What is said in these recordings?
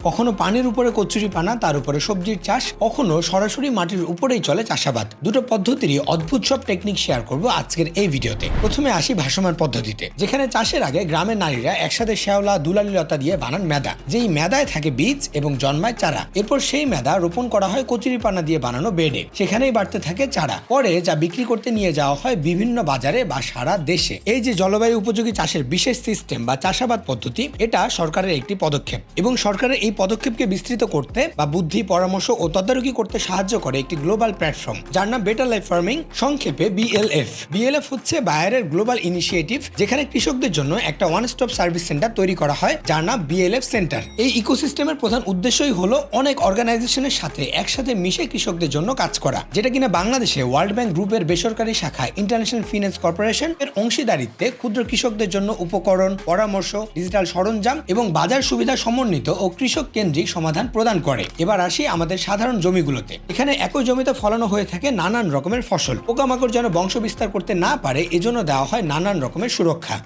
কখনো পানির উপরে কচুরিপানা, তার উপরে সবজির চাষ, কখনো সরাসরি মাটির উপরেই চলে চাষাবাদ। দুটো পদ্ধতিরই অদ্ভুত সব টেকনিক শেয়ার করব আজকের এই ভিডিওতে। প্রথমে আসি ভাসমান পদ্ধতিতে, যেখানে চাষের আগে গ্রামের নারীরা একসাথে শ্যাওলা, দুলালি লতা দিয়ে বানান মেদা। যেই মেদায় থাকে বীজ এবং জন্মায় চারা। এরপর সেই মেদা রোপণ করা হয় কচুরিপানা দিয়ে বানানো বেডে। সেখানেই বাড়তে থাকে চারা, পরে যা বিক্রি করতে নিয়ে যাওয়া হয় বিভিন্ন বাজারে বা সারা দেশে। এই যে জলবায়ু উপযোগী চাষের বিশেষ সিস্টেম বা চাষাবাদ পদ্ধতি, এটা সরকারের একটি পদক্ষেপ এবং সরকারের এই পদক্ষেপকে বিস্তৃত করতে বা বুদ্ধি, পরামর্শ ও তদারকি করতে সাহায্য করে একটি গ্লোবাল প্ল্যাটফর্ম, যার নাম বেটার লাইফ ফার্মিং, সংক্ষেপে BLF। BLF হচ্ছে বায়ারের গ্লোবাল ইনিশিয়েটিভ, যেখানে কৃষকদের জন্য একটা ওয়ান স্টপ সার্ভিস সেন্টার তৈরি করা হয়, যার নাম BLF সেন্টার। এই ইকোসিস্টেমের প্রধান উদ্দেশ্যই হলো অনেক অর্গানাইজেশনের সাথে একসাথে মিশে কৃষকদের জন্য কাজ করা, যেটা কিনা বাংলাদেশে ওয়ার্ল্ড ব্যাংক গ্রুপের বেসরকারি শাখা ইন্টারন্যাশনাল ফিন্যান্স কর্পোরেশন এর অংশীদারিত্বে ক্ষুদ্র কৃষকদের জন্য উপকরণ, পরামর্শ, ডিজিটাল সরঞ্জাম এবং বাজার সুবিধা সমন্বিত ও কৃষক কেন্দ্রিক সমাধান প্রদান করে। এবার আসি আমাদের সাধারণ জমিগুলোতে। এখানে একই জমিতে ফলানো হয়ে থাকে নানান রকমের ফসল। পোকামাকড় যেন বংশ বিস্তার করতে না পারে, এজন্য দেওয়া হয় নানান রকমের সুরক্ষা।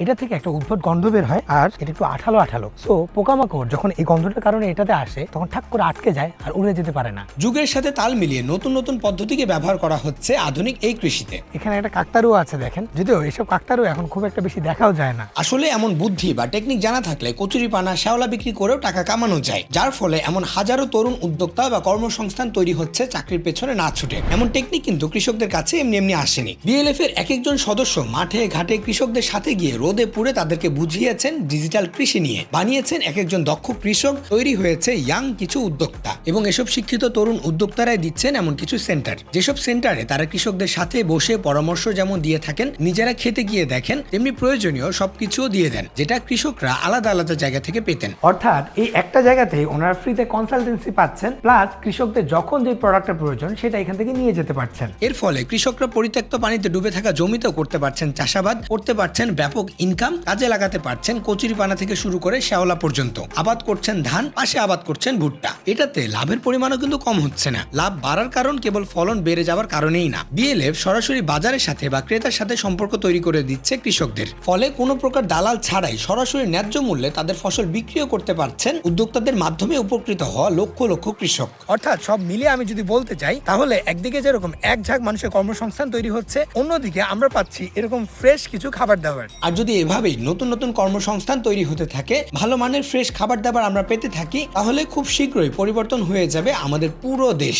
এটা থেকে একটা উদ্ভট গন্ধ বের হয়, আর এটা একটু আঠালো আঠালো। সো পোকামাকড় যখন এই গন্ধটার কারণে এটাতে আসে, তখন ঠাক করে আটকে যায় আর উড়ে যেতে পারে না। যুগের সাথে তাল মিলিয়ে নতুন নতুন পদ্ধতিকে ব্যবহার করা হচ্ছে আধুনিক এই কৃষিতে। এখানে একটা কাকতারুয়া আছে দেখেন, যদিও এসব কাকতারুয়া এখন খুব একটা বেশি দেখাও যায় না। আসলে এমন বুদ্ধি বা টেকনিক জানা থাকলে কচুরিপানা, শ্যাওলা বিক্রি করেও টাকা কামানো যায়, যার ফলে এমন হাজারো তরুণ উদ্যোক্তা বা কর্মসংস্থান তৈরি হচ্ছে চাকরির পেছনে না ছুটে। এমন টেকনিক কিন্তু কৃষকদের কাছে এমনি এমনি আসেনি। BLF এর এক একজন সদস্য মাঠে ঘাটে কৃষকদের সাথে গিয়ে রোদে পুড়ে তাদেরকে বুঝিয়েছেন ডিজিটাল কৃষি নিয়ে, বানিয়েছেন এক একজন দক্ষ কৃষক, তৈরি হয়েছে ইয়াং কিছু উদ্যোক্তা। এবং এসব শিক্ষিত তরুণ উদ্যোক্তারাই দিচ্ছেন এমন কিছু সেন্টার, যেসব সেন্টারে তারা কৃষকদের সাথে বসে পরামর্শ যেমন দিয়ে থাকেন, নিজেরা খেতে গিয়ে দেখেন, তেমনি প্রয়োজনীয় সবকিছুও দিয়ে দেন, যেটা কৃষকরা আলাদা আলাদা জায়গা থেকে পেতেন। অর্থাৎ এই একটা জায়গাতেই ওনারা ফ্রিতে কনসালটেন্সি পাচ্ছেন, প্লাস কৃষকদের যখন যে প্রোডাক্টের প্রয়োজন সেটা এখান থেকে নিয়ে যেতে পারছেন। এর ফলে কৃষকরা পরিত্যক্ত পানিতে ডুবে থাকা জমিতেও করতে পারছেন চাষাবাদ, করতে পারছেন ব্যাপক ইনকাম, কাজে লাগাতে পারছেন কচুরিপানা থেকে শুরু করে শ্যাওলা পর্যন্ত। আবাদ করছেন ধান, পাশে আবাদ করছেন ভুট্টা। এটাতে লাভের পরিমাণও কিন্তু কম হচ্ছে না। লাভ বাড়ার কারণ কেবল ফলন বেড়ে যাওয়ার কারণেই না, BLF সরাসরি বাজারের সাথে বা ক্রেতার সাথে সম্পর্ক তৈরি করে দিচ্ছে কৃষকদের। ফলে কোনো প্রকার দালাল ছাড়াই সরাসরি ন্যায্য মূল্যে তাদের ফসল বিক্রিও করতে পারছেন উদ্যোক্তাদের মাধ্যমে উপকৃত হওয়া লক্ষ লক্ষ কৃষক। অর্থাৎ সব মিলিয়ে আমি যদি বলতে চাই, তাহলে একদিকে যেরকম এক ঝাঁক মানুষের কর্মসংস্থান তৈরি হচ্ছে, অন্যদিকে আমরা পাচ্ছি এরকম ফ্রেশ কিছু খাবার দাবার। আর যদি এভাবেই নতুন নতুন কর্মসংস্থান তৈরি হতে থাকে, ভালো মানের ফ্রেশ খাবার দাবার আমরা পেতে থাকি, তাহলে খুব শীঘ্রই পরিবর্তন হয়ে যাবে আমাদের পুরো দেশ।